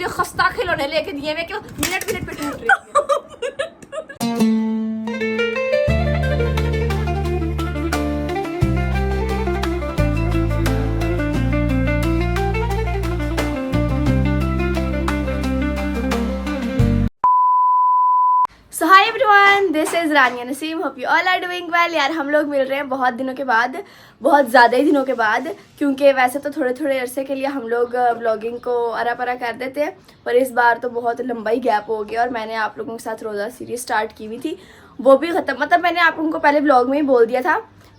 मुझे खस्ता खिलौने लेके दिए मैं क्यों मिनट मिनट पे टूट रही हूँ। So hi everyone, this is Rania Naseem. Hope you all are doing well. यार हम लोग मिल रहे हैं बहुत दिनों के बाद, बहुत ज़्यादा ही दिनों के बाद, क्योंकि वैसे तो थोड़े थोड़े अरसे के लिए हम लोग व्लॉगिंग को अरा परा कर देते हैं, पर इस बार तो बहुत लंबा ही गैप हो गया और मैंने आप लोगों के साथ रोज़ा सीरीज स्टार्ट की हुई थी, वो भी ख़त्म. मतलब मैंने आप लोगों को पहले व्लॉग में ही बोल दिया था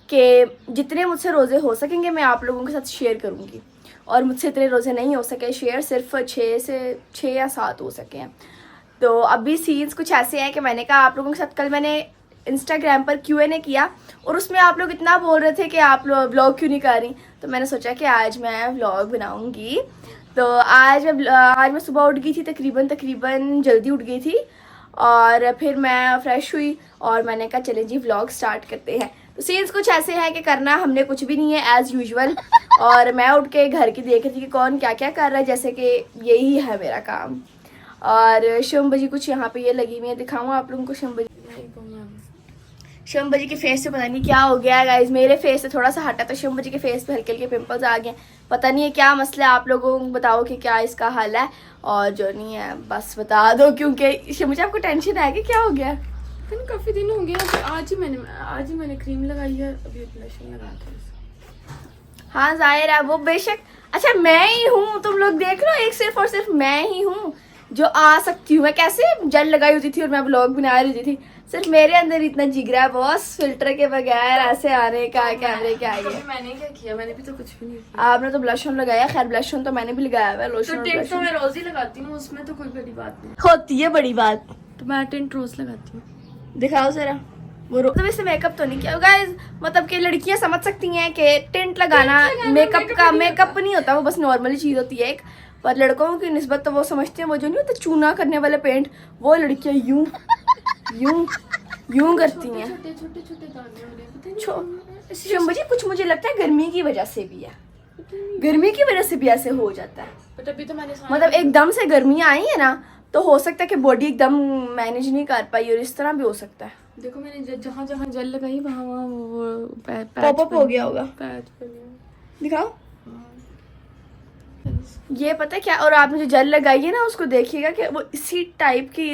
कि जितने मुझसे रोज़े हो सकेंगे मैं आप लोगों के साथ शेयर करूँगी, और मुझसे इतने रोज़े नहीं हो सके शेयर, सिर्फ 6 या 7 हो सके हैं. तो अभी सीन्स कुछ ऐसे हैं कि मैंने कहा आप लोगों के साथ, कल मैंने इंस्टाग्राम पर Q&A किया और उसमें आप लोग इतना बोल रहे थे कि आप लोग व्लॉग क्यों नहीं कर रही, तो मैंने सोचा कि आज मैं व्लॉग बनाऊंगी. तो आज मैं सुबह उठ गई थी, तकरीबन जल्दी उठ गई थी, और फिर मैं फ्रेश हुई और मैंने कहा चले जी व्लॉग स्टार्ट करते हैं. तो सीन्स कुछ ऐसे हैं कि करना हमने कुछ भी नहीं है एज़ यूजुअल, और मैं उठ के घर की देख रही थी कि कौन क्या क्या कर रहा है, जैसे कि यही है मेरा काम. और शंभू जी कुछ यहाँ पे ये लगी हुई है, दिखाऊँ आप लोगों को. शंभू जी के फेस से पता नहीं क्या हो गया है गाइज, मेरे फेस से थोड़ा सा हटा तो शंभू जी के फेस पे हल्के हल्के पिंपल्स आ गए. पता नहीं है क्या मसला है, आप लोगों को बताओ कि क्या इसका हल है, और जो नहीं है बस बता दो, क्योंकि शंभू जी आपको टेंशन है कि क्या हो गया. काफी दिन हो गया, आज ही मैंने क्रीम लगाई है, अभी ब्लश लगा था. हाँ जाहिर है वो बेशक. अच्छा मैं ही हूँ, तुम लोग देख लो, एक सिर्फ और सिर्फ मैं ही हूँ जो आ सकती हूँ. मैं कैसे जेल लगाई होती थी और मैं ब्लॉग बना रही थी, सिर्फ मेरे अंदर इतना जिगरा है बॉस, फिल्टर के बगैर ऐसे आने का, कैमरे के आगे. मैंने क्या किया, मैंने भी तो कुछ भी नहीं किया. आपने तो ब्लश ऑन लगाया, खैर ब्लश ऑन तो मैंने भी लगाया हुआ है, लोशन तो टिंट तो मैं रोज ही लगाती हूँ, उसमें तो कोई बड़ी बात नहीं होती है. बड़ी बात तो मैं टिंट रोज लगाती हूँ. दिखाओ जरा वो मतलब इससे मेकअप तो नहीं किया गाइस, मतलब कि लड़कियां समझ सकती हैं कि टिंट लगाना मेकअप नहीं होता, वो बस नॉर्मली चीज होती है एक, पर लड़कों की निस्बत तो वो समझते हैं वो जो नहीं होता चूना करने वाले पेंट, वो लड़कियां यूं यूं यूं करती हैं. छोटे दाने हो रहे हैं. शंभू जी कुछ मुझे लगता है गर्मी की वजह से भी है, गर्मी की वजह से भी ऐसे हो जाता है. बट अभी तो मैंने मतलब एकदम से गर्मियाँ आई है ना, तो हो सकता है कि बॉडी एकदम मैनेज नहीं कर पाई, और इस तरह भी हो सकता है. देखो मैंने जहाँ जहाँ जेल लगाई वहाँ वहाँ वो पॉप अप हो गया होगा. पैच पे गया. दिखाओ. ये पता है क्या, और आपने जो जेल लगाई है ना उसको देखिएगा कि वो इसी टाइप की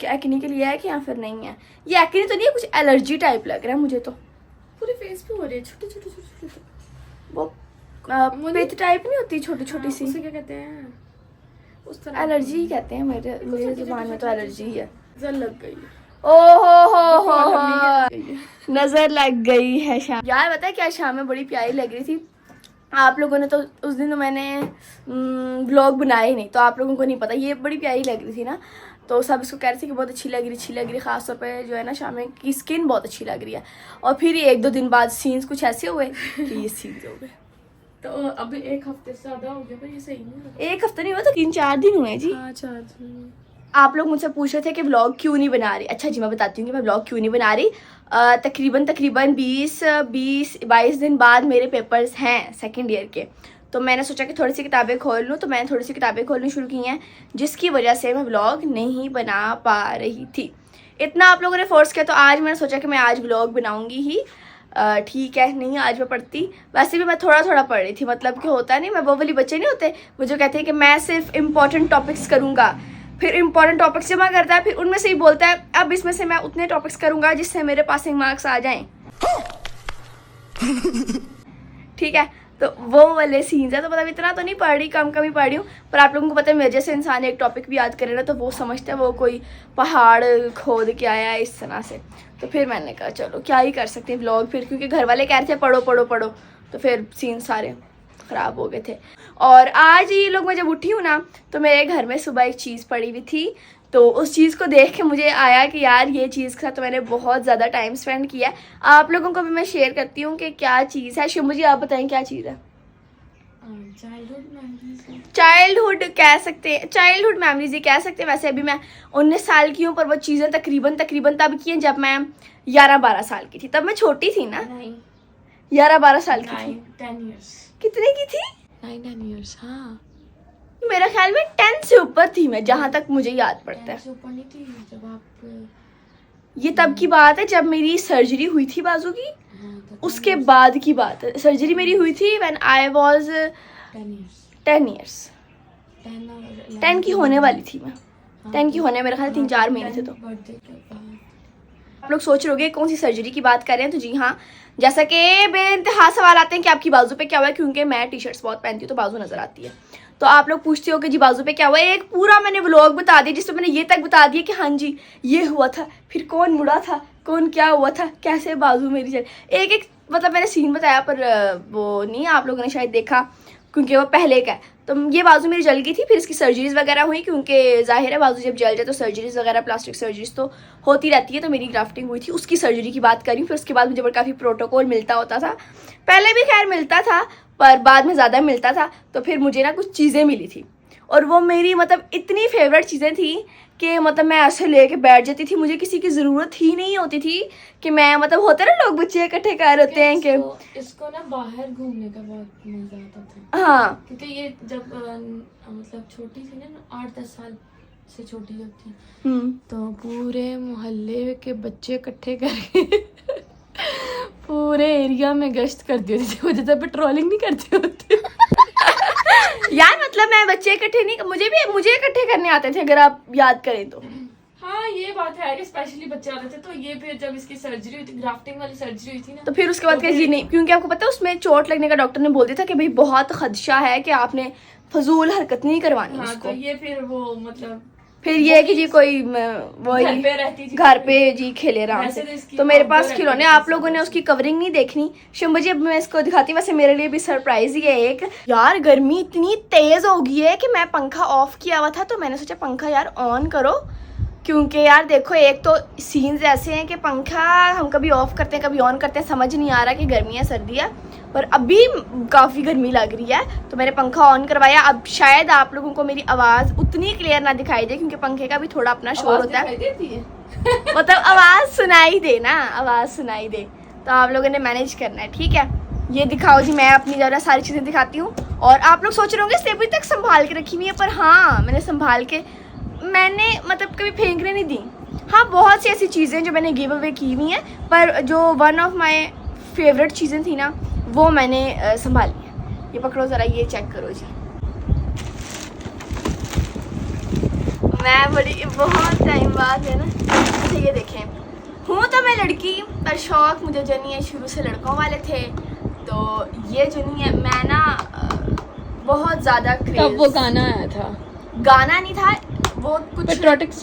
एक्ने के लिए है कि या फिर नहीं है. ये एक्ने तो नहीं है, कुछ एलर्जी टाइप लग रहा है मुझे तो. पूरे फेस पे हो रही है, छोटे. वो पित टाइप नहीं होती, छोटी छोटी सी, उसे क्या कहते हैं, उस तरह एलर्जी ही कहते हैं. मेरे जुबान में तो एलर्जी ही है. जेल लग गई. ओहो नजर लग गई है शाम. यार पता है क्या, शाम में बड़ी प्यारी लग रही थी. आप लोगों ने तो उस दिन तो मैंने व्लॉग बनाया ही नहीं, तो आप लोगों को नहीं पता, ये बड़ी प्यारी लग रही थी ना, तो सब इसको कह रहे थे कि बहुत अच्छी लग रही खासतौर पे जो है ना शाम की स्किन बहुत अच्छी लग रही है. और फिर 1-2 दिन बाद सीन्स कुछ ऐसे हुए कि ये सीन्स हो गए. तो अभी 1 हफ्ते से ज्यादा हो गया, पर ये सही नहीं है. 1 हफ्ता नहीं हुआ तो 3-4 दिन हुए जी. हाँ 4 दिन. आप लोग मुझसे पूछ रहे थे कि व्लॉग क्यों नहीं बना रही. अच्छा जी मैं बताती हूँ कि मैं व्लॉग क्यों नहीं बना रही. तकरीबन 20-22 दिन बाद मेरे पेपर्स हैं सेकंड ईयर के, तो मैंने सोचा कि थोड़ी सी किताबें खोल लूँ, तो मैंने थोड़ी सी किताबें खोलनी शुरू की हैं, जिसकी वजह से मैं व्लॉग नहीं बना पा रही थी. इतना आप लोगों ने फोर्स किया, तो आज मैंने सोचा कि मैं आज व्लॉग बनाऊँगी ही. ठीक है, नहीं आज मैं पढ़ती, वैसे भी मैं थोड़ा पढ़ रही थी. मतलब कि होता नहीं, मैं वो वाली बच्चे नहीं होते वो जो कहते हैं कि मैं सिर्फ इम्पॉर्टेंट टॉपिक्स करूँगा, फिर इंपॉर्टेंट टॉपिक्स जमा करता है, फिर उनमें से ही बोलता है अब इसमें से मैं उतने टॉपिक्स करूंगा जिससे मेरे पासिंग मार्क्स आ जाएं. ठीक है, तो वो वाले सीन्स है. तो मतलब इतना तो नहीं पढ़ रही, कम ही पढ़ रही हूँ, पर आप लोगों को पता है मेरे जैसे इंसान एक टॉपिक भी याद करे ना तो वो समझता है वो कोई पहाड़ खोद के आया है इस तरह से. तो फिर मैंने कहा चलो क्या ही कर सकते हैं व्लॉग, फिर क्योंकि घर वाले कह रहे थे पढ़ो, तो फिर सीन सारे ख़राब हो गए थे. और आज ये लोग मैं जब उठी हूँ ना, तो मेरे घर में सुबह एक चीज़ पड़ी हुई थी, तो उस चीज़ को देख के मुझे आया कि यार ये चीज़ के साथ तो मैंने बहुत ज़्यादा टाइम स्पेंड किया है. आप लोगों को भी मैं शेयर करती हूँ कि क्या चीज़ है. शंभू जी आप बताएं क्या चीज़ है. चाइल्डहुड कह सकते हैं, चाइल्डहुड मेमोरीज ही कह सकते हैं. वैसे अभी मैं 19 साल की हूँ, पर वो चीज़ें तकरीबन तब की हैं जब मैं 11-12 साल की थी. तब मैं छोटी थी ना, 11-12 साल की थी. 10 years. कितने की थी? 9-10 years. हाँ मेरा ख्याल में 10 से ऊपर ऊपर थी मैं, जहाँ तक मुझे याद पड़ता है। से ऊपर नहीं थी जब आप ये तब की बात है जब मेरी सर्जरी हुई थी बाजू की, हाँ, उसके बाद की बात है। सर्जरी मेरी हुई थी व्हेन आई वाज 10 years। 10 की होने वाली थी मैं, 10 की होने मेरे ख्याल 3-4 महीने थे। तो आप लोग सोच रहे होंगे कौन सी सर्जरी की बात कर रहे हैं, तो जी हाँ, जैसा कि बेइंतहा सवाल आते हैं कि आपकी बाजू पे क्या हुआ है, क्योंकि मैं टी शर्ट्स बहुत पहनती हूँ तो बाजू नजर आती है। तो आप लोग पूछते हो कि जी बाजू पे क्या हुआ है, एक पूरा मैंने व्लॉग बता दिया जिसमें मैंने ये तक बता दिया कि हाँ जी ये हुआ था, फिर कौन मुड़ा था, कौन क्या हुआ था, कैसे बाजू मेरी चल, एक एक मतलब मैंने सीन बताया, पर वो नहीं आप लोगों ने शायद देखा क्योंकि वो पहले का है। तो ये बाजू मेरी जल गई थी, फिर इसकी सर्जरीज वगैरह हुई, क्योंकि जाहिर है बाजू जब जल जाए तो सर्जरीज वगैरह प्लास्टिक सर्जरीज तो होती रहती है। तो मेरी ग्राफ्टिंग हुई थी, उसकी सर्जरी की बात करी। फिर उसके बाद मुझे काफ़ी प्रोटोकॉल मिलता होता था, पहले भी खैर मिलता था पर बाद में ज़्यादा मिलता था। तो फिर मुझे ना कुछ चीज़ें मिली थी और वो मेरी मतलब इतनी फेवरेट चीज़ें थी कि मतलब मैं ऐसे लेके बैठ जाती थी, मुझे किसी की ज़रूरत ही नहीं होती थी कि मैं मतलब होता है ना लोग बच्चे इकट्ठे कर होते हैं कि इसको ना बाहर घूमने का बहुत मजा आता था। हाँ, क्योंकि ये जब मतलब छोटी थी ना, 8-10 साल से छोटी जब थी, तो पूरे मोहल्ले के बच्चे इकट्ठे करके पूरे एरिया में गश्त करती होती थी, मुझे तो पेट्रोलिंग नहीं करते होते यार मतलब मैं बच्चे इकट्ठे नहीं, मुझे इकट्ठे करने आते थे अगर आप याद करें तो। हाँ ये बात है कि स्पेशली बच्चे आते थे। तो ये फिर जब इसकी सर्जरी हुई थी, ग्राफ्टिंग वाली सर्जरी हुई थी ना, तो फिर उसके बाद कहीं नहीं, क्योंकि आपको पता है उसमें चोट लगने का डॉक्टर ने बोल दिया था कि भाई बहुत खदशा है कि आपने फजूल हरकत नहीं करवानी। हाँ, उसको तो ये फिर वो मतलब फिर ये कि जी कोई वही घर पे रहती थी, घर पे जी खेले आराम से। तो मेरे पास खिलौने, आप लोगों ने उसकी कवरिंग नहीं देखनी शंभू जी, अब मैं इसको दिखाती हूँ। वैसे मेरे लिए भी सरप्राइज ही है एक। यार गर्मी इतनी तेज हो गई है कि मैं पंखा ऑफ किया हुआ था, तो मैंने सोचा पंखा यार ऑन करो, क्योंकि यार देखो एक तो सीन्स ऐसे हैं कि पंखा हम कभी ऑफ करते हैं कभी ऑन करते हैं, समझ नहीं आ रहा कि गर्मी है सर्दी है, पर अभी काफ़ी गर्मी लग रही है। तो मैंने पंखा ऑन करवाया। अब शायद आप लोगों को मेरी आवाज़ उतनी क्लियर ना दिखाई दे, क्योंकि पंखे का भी थोड़ा अपना शोर होता है मतलब आवाज़ सुनाई दे ना, आवाज़ सुनाई दे, तो आप लोगों ने मैनेज करना है, ठीक है। ये दिखाओ जी, मैं अपनी ज़रा सारी चीज़ें दिखाती हूँ। और आप लोग सोच रहे होंगे इसे अभी तक संभाल के रखी हुई है, पर हाँ मैंने संभाल के, मैंने मतलब कभी फेंकने नहीं दी। हाँ बहुत सी ऐसी चीज़ें जो मैंने गिव अवे की हुई हैं, पर जो वन ऑफ माई फेवरेट चीज़ें थी ना वो मैंने संभाली है। ये पकड़ो ज़रा, ये चेक करो जी, मैं बड़ी बहुत टाइम बाद है ना। अच्छा ये देखें, हूँ तो मैं लड़की पर शौक मुझे जो नहीं है शुरू से लड़कों वाले थे। तो ये जो नहीं है मैं ना बहुत ज़्यादा तब वो गाना आया था, गाना नहीं था वो, कुछ पेट्रियोटिक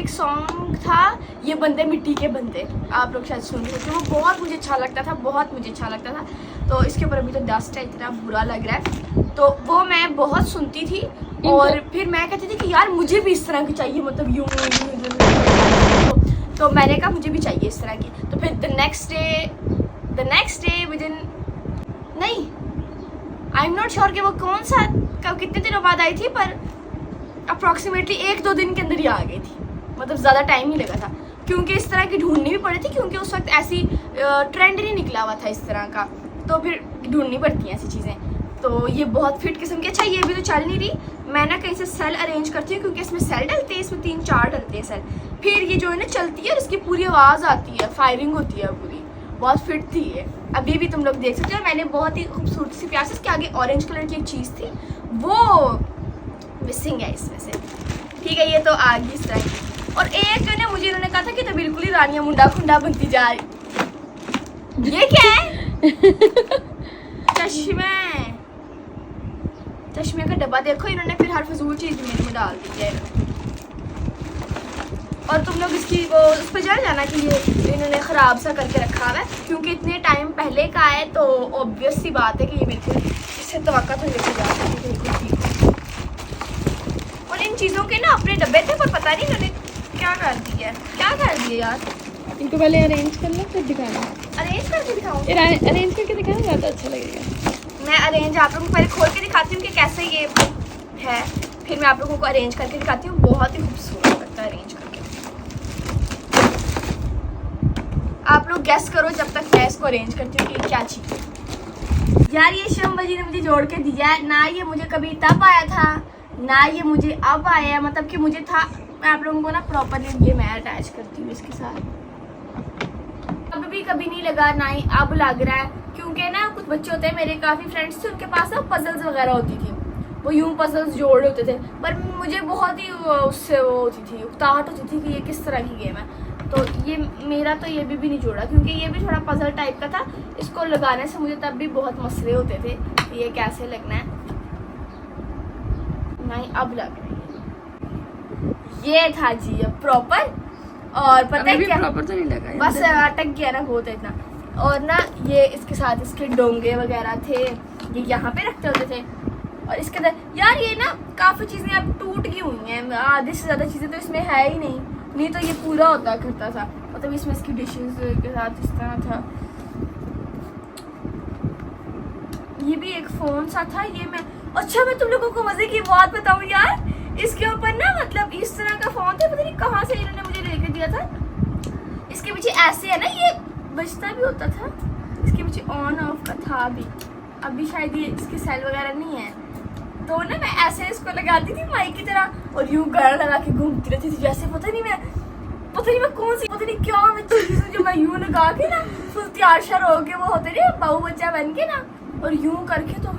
सॉन्ग था, ये बंदे मिट्टी के बंदे, आप लोग शायद सुन रहे थे। वो बहुत मुझे अच्छा लगता था, बहुत मुझे अच्छा लगता था। तो इसके ऊपर अभी तो डस्ट है, इतना बुरा लग रहा है। तो वो मैं बहुत सुनती थी और फिर मैं कहती थी कि यार मुझे भी इस तरह की चाहिए, मतलब यूँ। तो मैंने कहा मुझे भी चाहिए इस तरह की। तो फिर the next day with in, नहीं आई एम नॉट श्योर कि वो कौन सा कितने दिनों बाद आई थी, पर अप्रॉक्सीमेटली 1-2 दिन के अंदर ही आ गई थी, मतलब ज़्यादा टाइम ही लगा था, क्योंकि इस तरह की ढूंढनी भी पड़ी थी, क्योंकि उस वक्त ऐसी ट्रेंड नहीं निकला हुआ था इस तरह का, तो फिर ढूंढनी पड़ती हैं ऐसी चीज़ें। तो ये बहुत फिट किस्म की, अच्छा ये भी तो चल नहीं रही, मैं ना कहीं से सेल अरेंज करती हूँ, क्योंकि इसमें सेल डलते हैं, इसमें 3-4 डलते हैं सेल, फिर ये जो है ना चलती है और इसकी पूरी आवाज़ आती है, फायरिंग होती है पूरी, बहुत फिट थी ये। अभी भी तुम लोग देख सकते हो, मैंने बहुत ही खूबसूरत सी प्यास, इसके आगे ऑरेंज कलर की एक चीज़ थी वो मिसिंग है इसमें से, ठीक है। ये तो आ गई इस तरह की। और एक जो है मुझे इन्होंने कहा था कि तो बिल्कुल ही रानियां मुंडा खुंडा बनती जा रही। ये क्या है? चश्मे का डब्बा देखो, इन्होंने फिर हर फजूल चीज़ मेरे में डाल दी है। और तुम लोग इसकी वो उस पर जान जाना कि ये इन्होंने ख़राब सा करके रखा हुआ है, क्योंकि इतने टाइम पहले का है, तो ऑब्वियस सी बात है कि ये बिल्कुल इससे तवक्का तो लेके जा सकती है, बिल्कुल ठीक। इन चीज़ों के ना अपने डब्बे थे, पर पता नहीं इन्होंने क्या कर दिया, क्या कर दिया यार। इनको पहले अरेंज कर लो फिर दिखाना। अरेंज करके दिखाऊँ? अरेंज करके दिखाना ज़्यादा अच्छा लगेगा। मैं अरेंज आप लोगों को पहले खोल के दिखाती हूँ कि कैसे ये है, फिर मैं आप लोगों को अरेंज करके दिखाती हूँ। बहुत ही खूबसूरत लगता है अरेंज करके। आप लोग गेस करो जब तक मैं इसको अरेंज करती हूँ कि क्या चीज़ है। यार ये शंभू जी ने मुझे जोड़ के दिया है ना, ये मुझे कभी तब आया था ना ये मुझे अब आया, मतलब कि मुझे था, मैं आप लोगों को ना प्रॉपरली ये मैं अटैच करती हूँ इसके साथ। अब भी कभी नहीं लगा, ना ही अब लग रहा है, क्योंकि ना कुछ बच्चे होते हैं मेरे, काफ़ी फ्रेंड्स थे, उनके पास ना पजल्स वगैरह होती थी, वो यूं पजल्स जोड़ होते थे, पर मुझे बहुत ही उससे वो होती थी, उकताहट होती थी कि ये किस तरह की गेम है। तो ये मेरा तो ये भी नहीं जोड़ा, क्योंकि ये भी थोड़ा पजल टाइप का था। इसको लगाने से मुझे तब भी बहुत मसले होते थे कि ये कैसे लगना है। नहीं अब लग रहा है, ये था जी अब प्रॉपर। और पता है क्या, प्रॉपर तो नहीं लगा, बस अटक गया ना बहुत इतना। और ना ये इसके साथ इसके डोंगे वगैरह थे, ये यहाँ पे रखते होते थे। और इसके अंदर यार ये ना काफ़ी चीज़ें अब टूट गई हुई हैं, आधे से ज़्यादा चीज़ें तो इसमें है ही नहीं तो ये पूरा होता करता था, मतलब इसमें इसकी डिशेस के साथ इस तरह था। ये भी एक फ़ोन सा था, ये मैं, अच्छा मैं तुम लोगों को मज़े की बात बताऊँ यार, इसके ऊपर ना मतलब इस तरह का फ़ोन था, पता नहीं कहाँ से इन्होंने मुझे लेके दिया था। इसके पीछे ऐसे है ना, ये बजता भी होता था, इसके पीछे ऑन ऑफ का था अभी शायद ये इसकी सेल वगैरह नहीं है, तो ना मैं ऐसे इसको लगाती थी माइक की तरह, और यूं गाना लगा के घूमती रहती थी, जैसे पता नहीं मैं कौन सी, पता नहीं क्या मैं चीज़ जो मैं यूं लगा के ना फिर तैयार शर हो के वो होते नहीं बहू बच्चा बन के ना, और यूं करके तो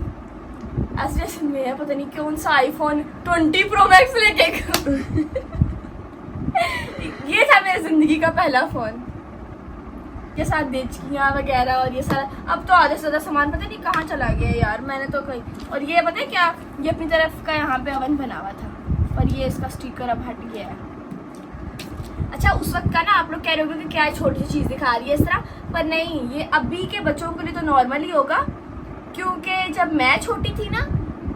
ऐसे जैसे मैं पता नहीं कौन सा आईफोन 20 प्रो मैक्स लेके ये था मेरी जिंदगी का पहला फोन, ये साथ बेचकियाँ वगैरह और ये सारा। अब तो आधे से ज़्यादा सामान पता नहीं कहाँ चला गया यार, मैंने तो कहीं, और ये पता है क्या, ये अपनी तरफ का यहाँ पे ओवन बना हुआ था, पर ये इसका स्टिकर अब हट गया है। अच्छा उस वक्त का ना आप लोग कह रहे होंगे कि क्या छोटी सी चीज़ दिखा रही है इस तरह, पर नहीं, ये अभी के बच्चों के लिए तो नॉर्मल ही होगा, क्योंकि जब मैं छोटी थी ना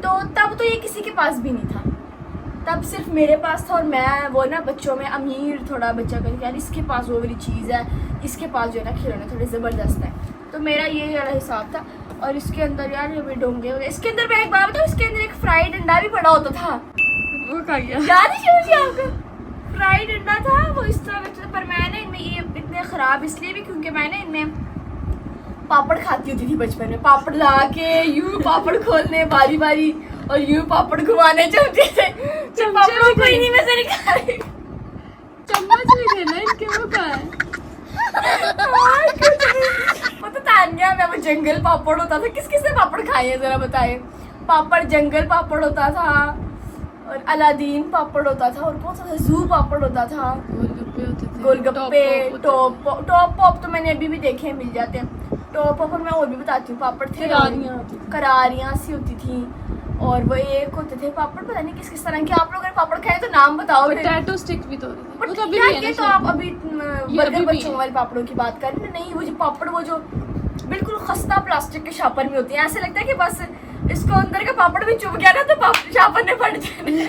तो तब तो ये किसी के पास भी नहीं था, तब सिर्फ मेरे पास था, और मैं वो ना बच्चों में अमीर थोड़ा बच्चा कर यार इसके पास वो वाली चीज़ है, इसके पास जो है ना खिलौने थोड़े ज़बरदस्त है, तो मेरा ये वाला हिसाब था। और इसके अंदर यार ये डोंगे वगैरह, इसके अंदर मैं एक बात बताऊँ, इसके अंदर एक फ्राइड अंडा भी पड़ा होता था, वो खा गया याद है मुझे आपको, फ्राइड अंडा था वो इस तरह का, पर मैंने इनमें ये इतने ख़राब इसलिए भी क्योंकि मैंने इनमें पापड़ खाती होती थी बचपन में, पापड़ ला के यूं पापड़ खोलने बारी बारी और यूं पापड़ घुमाने चलते थे, पापड़ों को इन्हीं में से निकाले, चम्मच भी थे ना इनके, वो कहाँ है? वो तो तानिया में वो जंगल पापड़ होता था, किस किसने पापड़ खाए हैं जरा बताए। पापड़ जंगल पापड़ होता था, और अलादीन पापड़ होता था, और बहुत सारा जू पापड़ होता था, गोलगप्पे होते थे, गोलगप्पे, टॉप पॉप तो मैंने अभी भी देखे हैं, मिल जाते हैं टॉप पॉप। और मैं और भी बताती हूँ, पापड़ थे, करारियाँ सी होती थी, और वो एक होते थे पापड़, पता नहीं किस किस तरह के। आप लोगों ने पापड़ खाए तो नाम बताओ। पोटैटो स्टिक भी तो होते थे, वो तो अभी यार भी है ये ना, तो आप अभी बर्गर बच्चों वाले पापड़ों की बात कर रहे हैं, नहीं वो जो पापड़ वो जो बिल्कुल खस्ता प्लास्टिक के शापर में होते हैं, ऐसे लगता है कि बस इसको अंदर का पापड़ भी चुभ गया ना तो शापर ने फट जाने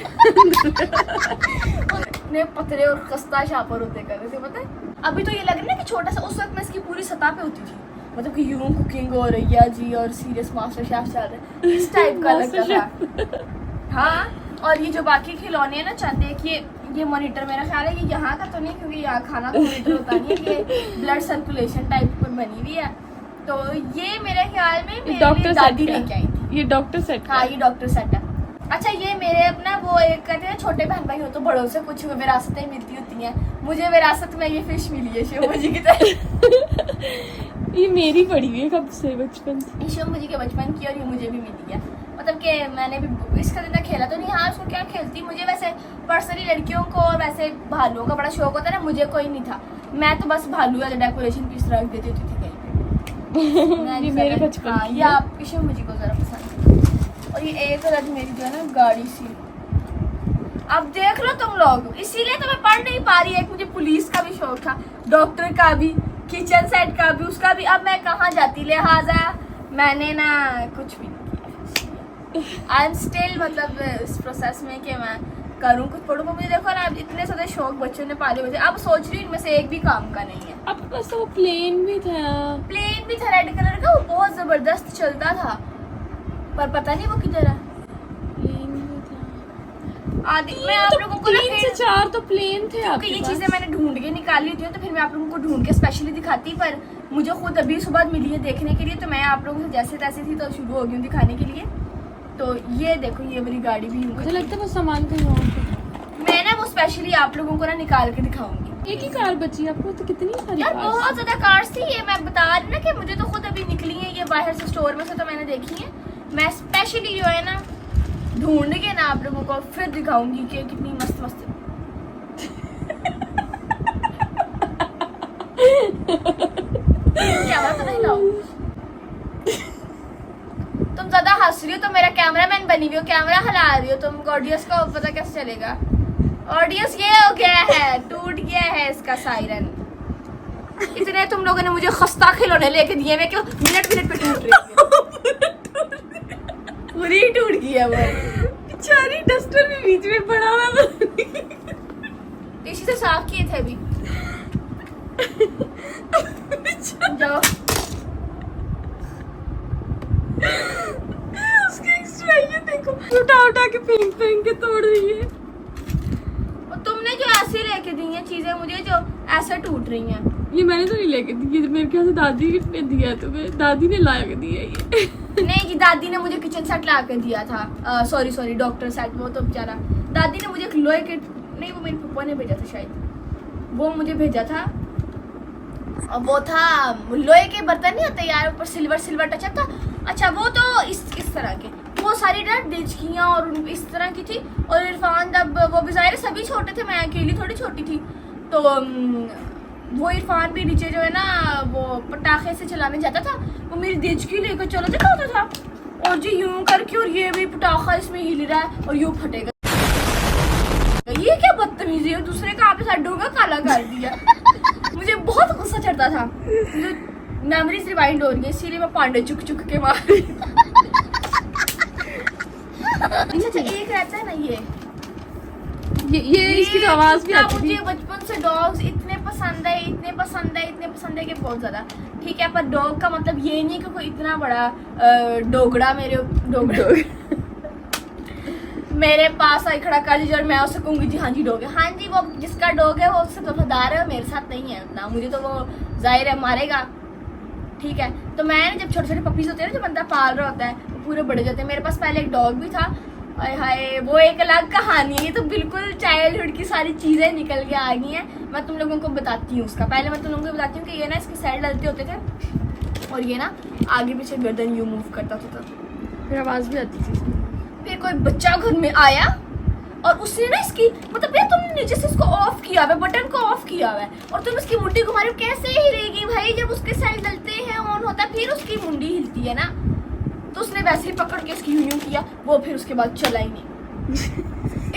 पतले और खस्ता शापर होते कर रहे थे, पता है। अभी तो ये लग रहा है ना कि छोटा सा, उस वक्त में इसकी पूरी सतह पे होती थी, मतलब कि यूं कुकिंग हो रही है जी, और सीरियस मास्टर शेफ चल रहा है, इस टाइप का लगता था। हाँ, और ये जो बाकी खिलौने हैं ना, चंद एक ये मॉनिटर, मेरा ख्याल है कि यहाँ का तो नहीं, क्योंकि यहाँ खाना तो मॉनिटर होता नहीं है, ये ब्लड सर्कुलेशन टाइप पर बनी हुई है, तो ये मेरे ख्याल में मेरी दादी लेके आई थी। ये डॉक्टर सेट, हाँ ये डॉक्टर सेट है। अच्छा ये मेरे अपना वो एक कहते हैं छोटे बहन भाई हो तो बड़ों से कुछ विरासतें मिलती होती हैं, मुझे विरासत में ये फिश मिली है शिव जी की तरह। ये मेरी पड़ी हुई है कब से, बचपन से, शिव जी के बचपन की, और ये मुझे भी मिली है, मतलब कि मैंने भी इसका ज़्यादा खेला तो नहीं। हाँ उसको क्या खेलती, मुझे वैसे पर्सनली लड़कियों को वैसे भालुओं का बड़ा शौक होता है ना, मुझे कोई नहीं था, मैं तो बस भालू या डेकोरेशन पीस रख देती होती थी कहीं पे। ये मेरे बचपन हाँ, ये आपकी शिव मुझे को ज़रा पसंद है। और ये एक अलग मेरी जो है ना गाड़ी सी, अब देख लो तुम लोग, इसीलिए तो मैं पढ़ नहीं पा रही। एक मुझे पुलिस का भी शौक था, डॉक्टर का भी, किचन सेट का भी, उसका भी। अब मैं कहाँ जाती, लिहाजा मैंने ना कुछ भी नहीं किया। आई एम स्टिल मतलब इस प्रोसेस में कि मैं करूँ कुछ, पढ़ूँ। मुझे देखो ना, अब इतने सारे शौक बच्चों ने पाले हुए थे, अब सोच रही हूँ इनमें से एक भी काम का नहीं है। आपके पास तो वो प्लेन भी था रेड कलर का, वो बहुत जबरदस्त चलता था, पर पता नहीं वो किधर है। प्लेन भी था आदि मैं आप लोगों को 3 से 4 तो प्लेन थे आपके ये पास। चीजें मैंने ढूंढ के निकाली होती हूँ, तो फिर मैं आप लोगों को ढूंढ के स्पेशली दिखाती, पर मुझे खुद अभी सुबह मिली है देखने के लिए, तो मैं आप लोगों से जैसे तैसे थी तो शुरू हो गई हूँ दिखाने के लिए। तो ये देखो ये वाली गाड़ी भी मुझे लगता है वो सामान कहीं और पे। मैं ना वो स्पेशली आप लोगों को ना निकाल के दिखाऊंगी। एक ही कार बची है आपको, तो कितनी सारी यार cars बहुत ज्यादा कार्स थी, ये मैं बता रही ना कि मुझे तो खुद अभी निकली है ये बाहर से स्टोर में से, तो मैंने देखी है। मैं स्पेशली जो है ना ढूंढ के ना आप लोगों को फिर दिखाऊंगी कि कितनी मस्त मस्त क्या बात नहीं लाओ तुम ज्यादा हंस रही हो तो मेरा कैमरामैन बनी हुई हो, कैमरा हिला रही हो तुम, ऑडियंस को पता कैसे चलेगा। ऑडियंस ये हो गया है, टूट गया है इसका सायरन। इतने तुम लोगों ने मुझे खस्ता खिलौने लेके दिए, मैं क्यों मिनट मिनट पे टूट रही हूँ। पूरी टूट गई है वो बेचारी, डस्टर भी बीच में पड़ा हुआ है। इसी से साफ किए थे अभी। जाओ उसके एक्स्ट्रा ये देखो, उठा उठा के फेंक फेंक के तोड़ रही है। और तुमने जो ऐसे लेके दी हैं चीजें मुझे जो ऐसे टूट रही हैं, ये मैंने तो नहीं लेके दी, ये मेरे ख्याल से दादी ने दिया तुम्हें, दादी ने ला के दिया ये। नहीं जी दादी ने मुझे किचन सेट ला के दिया था, सॉरी डॉक्टर सेट, वो तो बेचारा दादी ने मुझे एक लोहे के, नहीं वो मेरे पापा ने भेजा था शायद, वो मुझे भेजा था। और वो था लोहे के बर्तन नहीं होते यार, ऊपर सिल्वर सिल्वर टचअप था। अच्छा वो तो इस तरह के, वो सारी ना डिचकियाँ और इस तरह की थी। और इरफान जब वो भी ज़ाहिर सभी छोटे थे, मैं अकेली थोड़ी छोटी थी, तो वो इरफान भी नीचे जो है ना वो पटाखे से चलाने जाता था, वो मेरी डिचकी लेकर चला जाता था और जी यूं करके, और ये भी पटाखा इसमें हिल रहा है और यूं फटेगा। ये क्या बदतमीजी है, दूसरे का आपके साथ डोंगा काला कर दिया। मुझे बहुत गुस्सा चढ़ता था, मुझे मेमोरीज रिवाइंड हो रही है, इसीलिए मैं पांडे चुक चुक के मार रही हूं। अच्छा एक रहता है ना ये इसकी तो आवाज भी आती थी। मुझे बचपन से डॉग्स इतने पसंद है कि बहुत ज्यादा। ठीक है, पर डॉग का मतलब ये नहीं कि कोई इतना बड़ा डोगड़ा मेरे पास आई खड़ा कर लीजिए और मैं उससे कहूंगी जी हाँ जी डॉग है। हाँ जी वो जिसका डॉग है वो उससे वफादार है, मेरे साथ नहीं है उतना, मुझे तो वो जाहिर है मारेगा। ठीक है, तो मैं जब छोटे छोटे पपीज होते हैं ना जो बंदा पाल रहा होता है वो पूरे बड़े जाते हैं। मेरे पास पहले एक डॉग भी था, हाय हाय वो एक अलग कहानी है, तो बिल्कुल चाइल्डहुड की सारी चीज़ें निकल के आ गई हैं। मैं तुम लोगों को बताती हूँ उसका, पहले मैं तुम लोगों को बताती हूँ कि ये ना इसके सैर डलते होते थे और ये ना आगे पीछे गर्दन यूँ मूव करता था, फिर आवाज़ भी आती थी। फिर कोई बच्चा घर में आया और उसने ना इसकी मतलब यार तुमने नीचे से इसको ऑफ किया हुआ है, बटन को ऑफ किया हुआ है और तुम इसकी मुंडी घुमा रहे हो, कैसे हिलेगी भाई? जब उसके सेल डलते हैं ऑन होता है फिर उसकी मुंडी हिलती है ना, तो उसने वैसे ही पकड़ के इसकी यूं किया, वो फिर उसके बाद चला ही नहीं।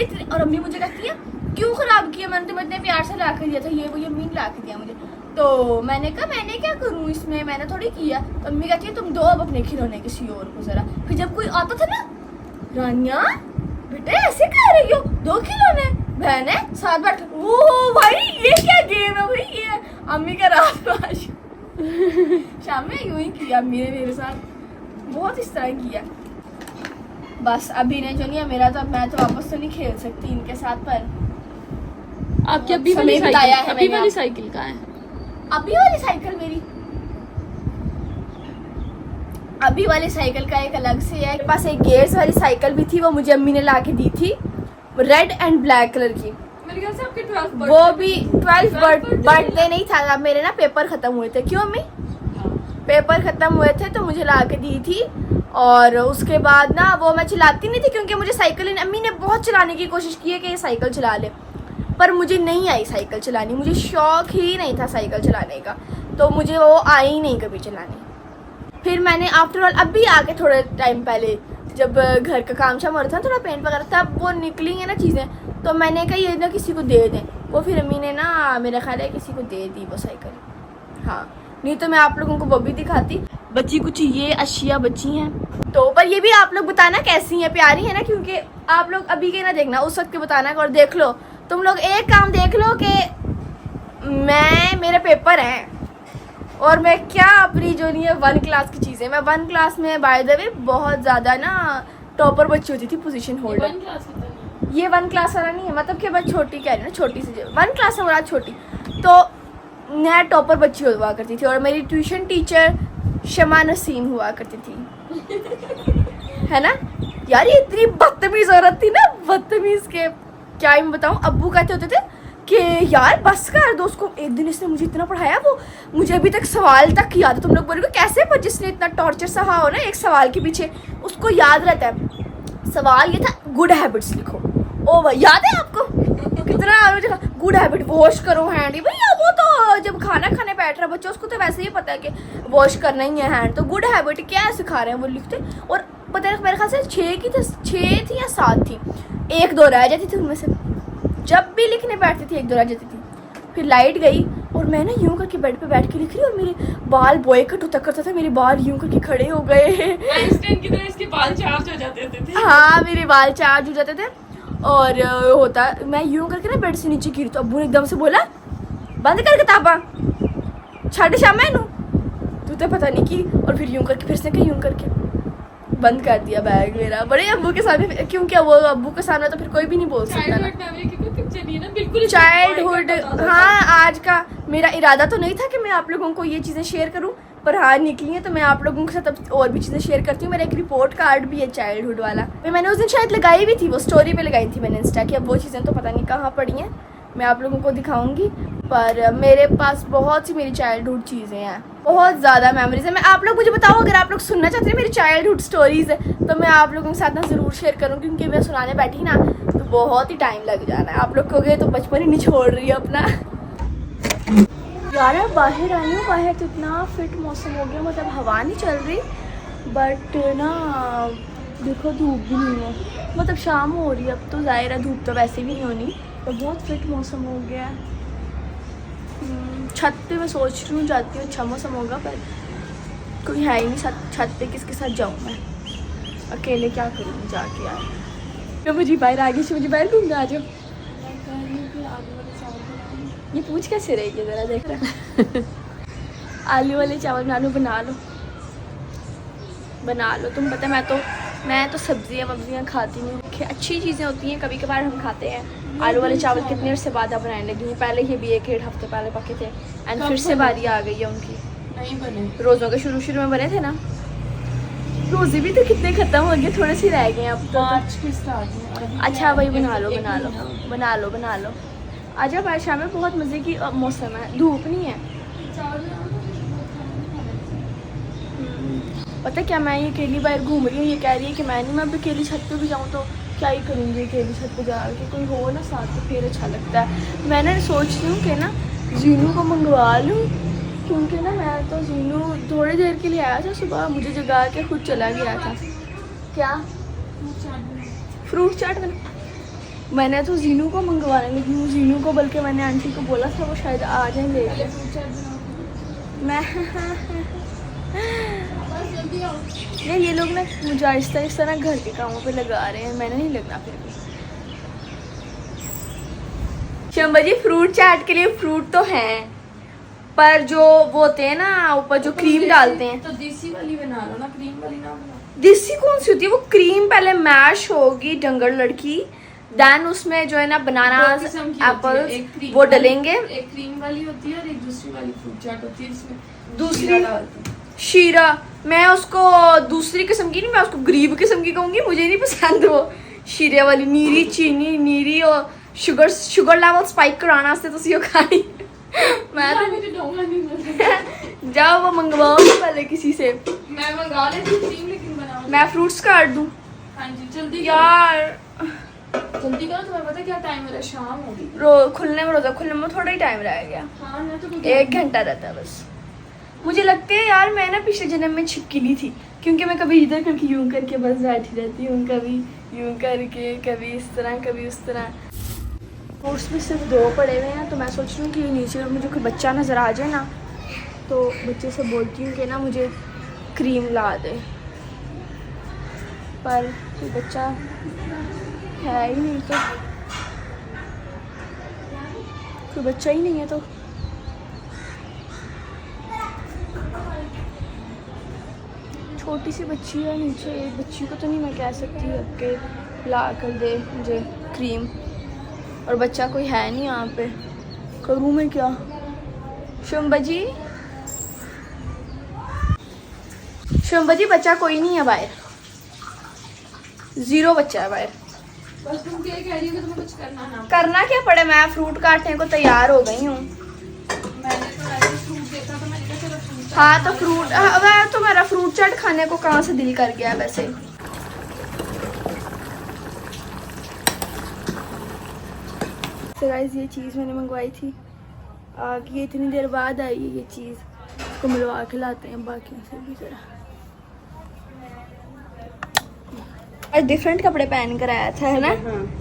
इतनी, और अम्मी मुझे कहती है क्यों खराब किया, मैंने तुम्हें इतने प्यार से ला के दिया था, ये वो अम्मी ने ला के दिया मुझे। तो मैंने कहा मैंने क्या करूँ इसमें, मैंने थोड़ी किया। तो अम्मी कहती है तुम दो अब अपने खिलौने किसी और को जरा। फिर जब कोई आता था ना, रानिया बेटे ऐसे कह रही हो, दो खिलौने बहन है साथ बैठ, ओ भाई ये क्या गेम है भाई, ये अम्मी का राज शाम में यूं ही किया अम्मी ने मेरे साथ, बहुत इस तरह किया। बस अभी ने जो नहीं है मेरा, तो मैं तो वापस तो नहीं खेल सकती इनके साथ, पर आपकी अभी समय वाली बिताया साइकिल, है अभी मैंने वाली साइकिल कहाँ है? अभी वाली साइकिल मेरी, अभी वाली साइकिल का एक अलग से है। मेरे पास एक गेयर्स वाली साइकिल भी थी, वो मुझे अम्मी ने ला के दी थी, रेड एंड ब्लैक कलर की। मेरे ख्याल से आपके 12 वो भी 12 बर्थडे नहीं था, अब मेरे ना पेपर खत्म हुए थे। क्यों अम्मी? पेपर खत्म हुए थे तो मुझे ला के दी थी, और उसके बाद ना वो मैं चलाती नहीं थी क्योंकि मुझे साइकिल, अम्मी ने बहुत चलाने की कोशिश की है कि ये साइकिल चला ले, पर मुझे नहीं आई साइकिल चलानी, मुझे शौक ही नहीं था साइकिल चलाने का, तो मुझे वो आई ही नहीं कभी चलाने। फिर मैंने आफ्टर ऑल अभी आके थोड़े टाइम पहले जब घर का काम शाम हो रहा था, थोड़ा पेंट वगैरह था, वो निकली है ना चीज़ें, तो मैंने कहा ये ना किसी को दे दें, वो फिर अम्मी ने ना मेरा ख्याल है किसी को दे दी वो साइकिल। हाँ, नहीं तो मैं आप लोगों को वो भी दिखाती। बची कुछ ये अशिया बची हैं, तो पर ये भी आप लोग बताना कैसी हैं, प्यारी है ना, क्योंकि आप लोग अभी के ना देखना, उस वक्त के बताना। और देख लो तुम लोग एक काम देख लो कि मेरे पेपर हैं और मैं क्या अपनी जो नहीं है 1 क्लास की चीज़ें, मैं 1 क्लास में बाय द वे बहुत ज़्यादा ना टॉपर बच्ची होती थी, पोजीशन होल्डर। ये 1 क्लास वाला नहीं है, मतलब कि मैं छोटी कह रही हूँ ना, छोटी सी 1 क्लास से बड़ा छोटी, तो मैं टॉपर बच्ची हुआ करती थी। और मेरी ट्यूशन टीचर शमा नसीम हुआ करती थी, है ना, यार ये इतनी बदतमीज औरत थी ना, बदतमीज के क्या ही मैं बताऊँ। अब्बू कहते होते थे कि यार बस कर दो उसको। एक दिन इसने मुझे इतना पढ़ाया, वो मुझे अभी तक सवाल तक याद है। तुम लोग बोलोगे कैसे, पर जिसने इतना टॉर्चर सहा हो ना एक सवाल के पीछे, उसको याद रहता है। सवाल ये था गुड हैबिट्स लिखो। ओ भाई याद है आपको कितना गुड हैबिट, वॉश करो हैंड। भैया वो तो जब खाना खाने बैठ रहा बच्चा उसको तो वैसे ही पता है कि वॉश करना ही है हैंड। तो गुड हैबिट क्या सिखा रहे हैं वो लिखते। और पता है मेरे ख्याल से 6 थी या 7 थी, 1-2 रह जाती थी उनमें से। जब भी लिखने बैठती थी 1-2 रह जाती थी। फिर लाइट गई और मैं ना यूं करके बेड पे बैठ के लिख रही, और मेरे बाल बॉयकट होता करता था, मेरे बाल यूं करके खड़े हो गए। आइंस्टाइन की तरह इसके बाल चार्ज हो जाते थे। हाँ मेरे बाल चार्ज हो जाते थे। और होता मैं यूं करके ना बेड से नीचे गिरी, तो अब्बू ने एकदम से बोला बंद कर किताबा, छड़ शाम मैनू तू तो पता नहीं की। और फिर यूं करके फिर से यूं करके बंद कर दिया बैग मेरा, बड़े अब्बू के सामने। क्योंकि वो अब्बू के सामने तो फिर कोई भी नहीं बोल सकता ना। चाइल्डहुड, हाँ आज का मेरा इरादा तो नहीं था कि मैं आप लोगों को ये चीज़ें शेयर करूं, पर हाँ निकली है तो मैं आप लोगों के साथ अब और भी चीज़ें शेयर करती हूँ। मेरा एक रिपोर्ट कार्ड भी है चाइल्डहुड वाला, मैंने उस दिन शायद लगाई भी थी, वो स्टोरी पे लगाई थी मैंने इंस्टा की। अब वो चीज़ें तो पता नहीं कहाँ पड़ी हैं, मैं आप लोगों को दिखाऊंगी। पर मेरे पास बहुत सी मेरी चाइल्डहुड चीज़ें हैं, बहुत ज़्यादा मेमोरीज है। मैं आप लोग मुझे बताओ, अगर आप लोग सुनना चाहते हैं मेरी चाइल्डहुड स्टोरीज़ तो मैं आप लोगों के साथ ना ज़रूर शेयर करूँ, क्योंकि मैं सुनाने बैठी ना तो बहुत ही टाइम लग जाना है। आप लोग कहोगे तो बचपन ही नहीं छोड़ रही है अपना। यार बाहर आई हूँ, बाहर तो इतना फिट मौसम हो गया, मतलब हवा नहीं चल रही, बट ना देखो धूप भी नहीं है, मतलब शाम हो रही है अब तो, ज़ाहिर है धूप तो वैसे भी नहीं होनी, तो बहुत फिट मौसम हो गया है। छत पे मैं सोच रही हूँ जाती हूँ, अच्छा मौसम होगा, पर कोई है ही नहीं छत पे, किसके साथ जाऊँ मैं अकेले, क्या करूँ जाके यार। तो मुझे बाहर आगे से मुझे बाहर घूमने आ जाओ। ये पूछ कैसे रहेगी ज़रा देख रहा। आलू वाले चावल बना लो तुम। पता है मैं तो सब्जियां वब्जियाँ खाती नहीं, अच्छी चीज़ें होती हैं कभी कभार हम खाते हैं। आलू वाले चावल कितने अरसे बाद बनाने लगी हूँ, पहले ये भी 1-1.5 हफ्ते पहले पके थे, एंड फिर से बारी आ गई है उनकी। नहीं बने, रोज़ों के शुरू में बने थे ना, रोज़े भी तो कितने ख़त्म हो गए, थोड़े से रह गए अब तो। अच्छा भाई बना लो आजा। बारिशा में बहुत मज़े की मौसम है, धूप नहीं है। पता क्या, मैं ये अकेली बाहर घूम रही हूँ, ये कह रही है कि मैं अब अकेली छत पे भी जाऊँ तो क्या ही करूँगी अकेली छत पे जा के, कोई हो ना साथ तो फिर अच्छा लगता है। मैंने सोच रही हूँ कि ना जीनू को मंगवा लूँ, क्योंकि ना मैं तो जीनू थोड़ी देर के लिए आया था सुबह, मुझे जगा के खुद चला गया था। क्या फ्रूट चाट मैंने तो जीनू को मंगवाने लगी हूँ, जीनू को, बल्कि मैंने आंटी को बोला था वो शायद आ जाए लेके। मैं ये लोग ना मुझे आहिस्ता आहिस्ता ना घर के कामों पे लगा रहे हैं, मैंने नहीं लगना फिर भी। शंबा जी फ्रूट चाट के लिए फ्रूट तो हैं, पर जो वो होते हैं ना ऊपर जो क्रीम डालते हैं, तो देसी वाली बना लो ना, क्रीम वाली ना बना। देसी कौन सी होती है? वो क्रीम पहले मैश होगी डंगर लड़की, देन उसमें जो है ना बनाना एप्पल वो डलेंगे। एक क्रीम वाली होती है और एक दूसरी वाली फ्रूट चाट होती है, इसमें दूसरी शीरा। मैं उसको दूसरी किस्म की नहीं, मैं उसको गरीब किस्म की कहूँगी, मुझे नहीं पसंद वो शीरे वाली। नीरी चीनी नीरी और शुगर लेवल स्पाइक कराना से तुसी वो खानी। मैं तो जाओ वो मंगवाओ पहले किसी से, मैं मंगा लेती हूं क्रीम, लेकिन बनाओ मैं फ्रूट्स काट दूं। हाँ जी जल्दी यार जल्दी करो, तुम्हें पता क्या टाइम हो रहा है, शाम हो गई। रोजा खुलने में थोड़ा ही टाइम रह गया, हाँ मैं तो 1 घंटा रहता है बस। मुझे लगता है यार मैं ना पिछले जन्म में छिपकली थी, क्योंकि मैं कभी इधर करके यूं करके बस बैठी रहती हूँ, कभी यूं करके, कभी इस तरह कभी उस तरह। फ्रूट्स में सिर्फ 2 पड़े हुए हैं, तो मैं सोच रही हूँ कि नीचे मुझे कोई बच्चा नज़र आ जाए ना, तो बच्चे से बोलती हूँ कि ना मुझे क्रीम ला दे, पर कोई बच्चा है ही नहीं, तो कोई बच्चा ही नहीं है। तो छोटी सी बच्ची है नीचे, एक बच्ची को तो नहीं मैं कह सकती अब के ला कर दे मुझे क्रीम, और बच्चा कोई है नहीं यहाँ पे, करूँ मैं क्या? शंबा जी बच्चा कोई नहीं है बाहर, 0 बच्चा है बाहर। बस तुम क्या कह रही हो कि तुम्हें कुछ करना ना। करना क्या पड़े, मैं फ्रूट काटने को तैयार हो गई हूँ। मैंने तो ऐसे फ्रूट देखा तो मैंने कहा चलो फ्रूट। हाँ तो फ्रूट, वह तो मेरा फ्रूट चाट खाने को कहाँ से दिल कर गया वैसे। तो गाइस ये चीज़ मैंने मंगवाई थी, आ गई इतनी देर बाद आई है ये चीज़। इसको मिलवा के लाते हैं बाकियों से भी जरा। और डिफरेंट कपड़े पहन कर आया था है ना।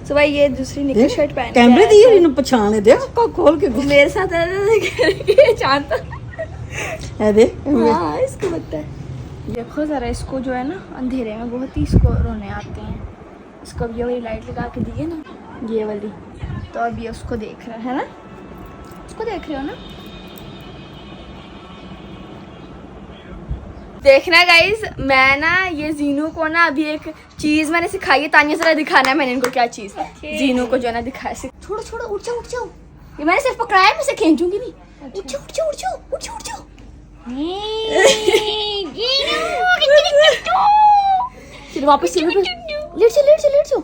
तो भाई ये दूसरी निकर शर्ट पहन के कैमरे आया दी था। इन्हें पहचान दे को खोल के वो मेरे साथ ये जानता है दे। हाँ इसको लगता है। देखो जरा इसको जो है ना अंधेरे में बहुत ही इसको रोने आते हैं। इसको अब ये वाली लाइट लगा के दी है ना, ये वाली, तो अब ये उसको देख रहा है ना, उसको देख रहे हो ना। देखना गाइज, मैं ना ये जीनू को ना अभी एक चीज मैंने सिखाई है। तानिया जरा दिखाना है मैंने इनको क्या चीज जीनू को जो है ना दिखाया। छोड़ो छोड़ो, उठ जाओ उठ जाओ। ये मैंने सिर्फ पकड़ाया है, मैं से खींचूंगी नहीं। उठ जाओ उठ जाओ उठ जाओ उठ जाओ उठ जाओ। चलो वापस चलो, लेट जाओ लेट जाओ लेट जाओ।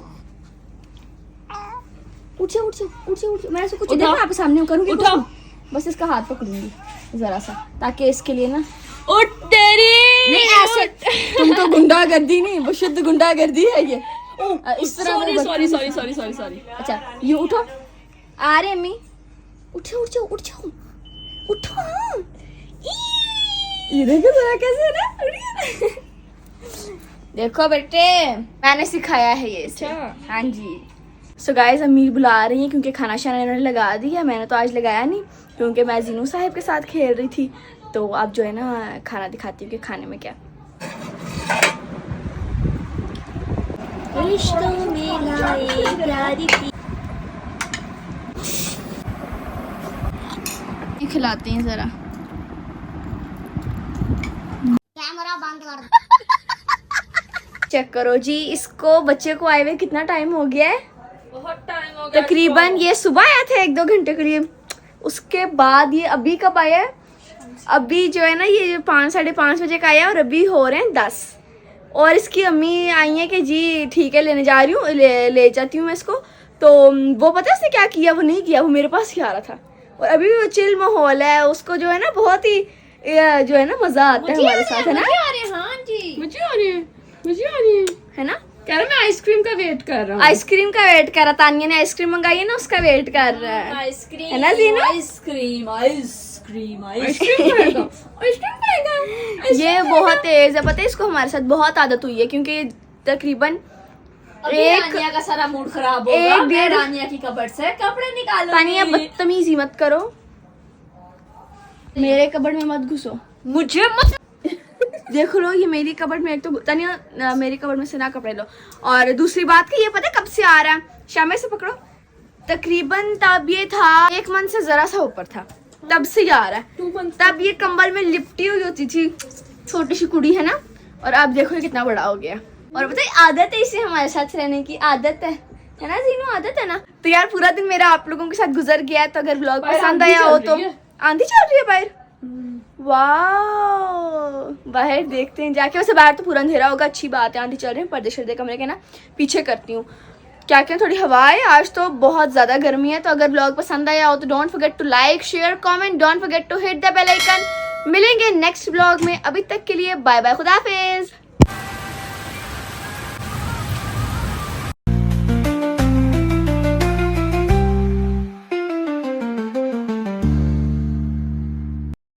उठ जाओ उठ जाओ उठ जाओ उठ जाओ। मैं ऐसे कुछ देखो आप सामने करूंगी, उठाओ। बस इसका हाथ पकड़ूंगी जरा सा, ताकि इसके लिए ना उठ तेरी। नहीं ऐसे तुम तो गुंडागर्दी नहीं, वो शुद्ध गुंडागर्दी है ये। इस तरह सॉरी वो sorry sorry sorry sorry sorry. अच्छा ये उठो, आ रहे अम्मी, उठो उठ जाओ उठ जाओ उठो ना। ये देखो जरा कैसे है ना। देखो बेटे मैंने सिखाया है ये इसे। हाँ जी। सो गाइस अम्मी बुला रही हैं क्योंकि खाना शाना इन्होंने लगा दिया। मैंने तो आज लगाया नहीं क्योंकि मैं जीनू साहिब के साथ खेल रही थी। तो आप जो है ना खाना दिखाती हूँ कि खाने में क्या। खिलाते हैं जरा। कैमरा बंद कर दो। चेक करो जी, इसको बच्चे को आए हुए कितना टाइम हो गया है। बहुत टाइम हो गया। तकरीबन ये सुबह आया था 1-2 घंटे करीब। उसके बाद ये अभी कब आया है, अभी जो है ना ये 5-5:30 बजे का आया और अभी हो रहे हैं 10। और इसकी अम्मी आई है कि जी ठीक है लेने जा रही हूँ, ले जाती हूँ मैं इसको। तो वो पता है उसने क्या किया, वो नहीं किया, वो मेरे पास ही आ रहा था। और अभी भी वो चिल माहौल है, उसको जो है ना बहुत ही जो है ना मजा आता है हमारे साथ है ना। हाँ जी मुझे आ रही है, मुझे आ रही है ना। कह रहा मैं आइसक्रीम का वेट कर रहा हूँ। आइसक्रीम का वेट कर रहा, तानिया ने आइसक्रीम मंगाई है ना, उसका वेट कर रहा है। आइसक्रीम है ना जीनू? आइसक्रीम आइसक्रीम आइसक्रीम खाएगा, आइसक्रीम खाएगा। ये बहुत तेज है, पता है इसको हमारे साथ बहुत आदत हुई है क्योंकि तकरीबन एक रानिया का सारा मूड खराब एक होगा। मैं डेढ़ रानिया की कबर्ड से कपड़े निकालूंगी। तानिया बदतमीजी मत करो, मेरे कबर्ड में मत घुसो। मुझे मत देख लो ये मेरी कबर्ड में, एक तो तानिया मेरी कबर्ड में से ना कपड़े लो। और दूसरी बात कि ये पता है कब से आ रहा है, शामे से पकड़ो, तकरीबन तब ये था 1 मंथ से जरा सा ऊपर था, तब से ये आ रहा है। तब ये कंबल में लिपटी हुई होती थी, छोटी सी कुड़ी है ना, और अब देखो ये कितना बड़ा हो गया। और पता है आदत है इसे हमारे साथ रहने की, आदत है ना जीनू, आदत है ना। तो यार पूरा दिन मेरा आप लोगों के साथ गुजर गया है। तो अगर व्लॉग पसंद आया हो तो आंधी चल रही है बाहर। वाह बाहर देखते हैं जाके। वैसे बाहर तो पूरा अंधेरा होगा, अच्छी बात है, आंधी चल रही है। पर्दे कमरे के ना पीछे करती हूँ क्या क्या, थोड़ी हवा है, आज तो बहुत ज़्यादा गर्मी है। तो अगर व्लॉग पसंद आया हो तो don't forget to like share comment, don't forget to hit the bell icon. मिलेंगे नेक्स्ट व्लॉग में, अभी तक के लिए बाय बाय, खुदा हाफिज।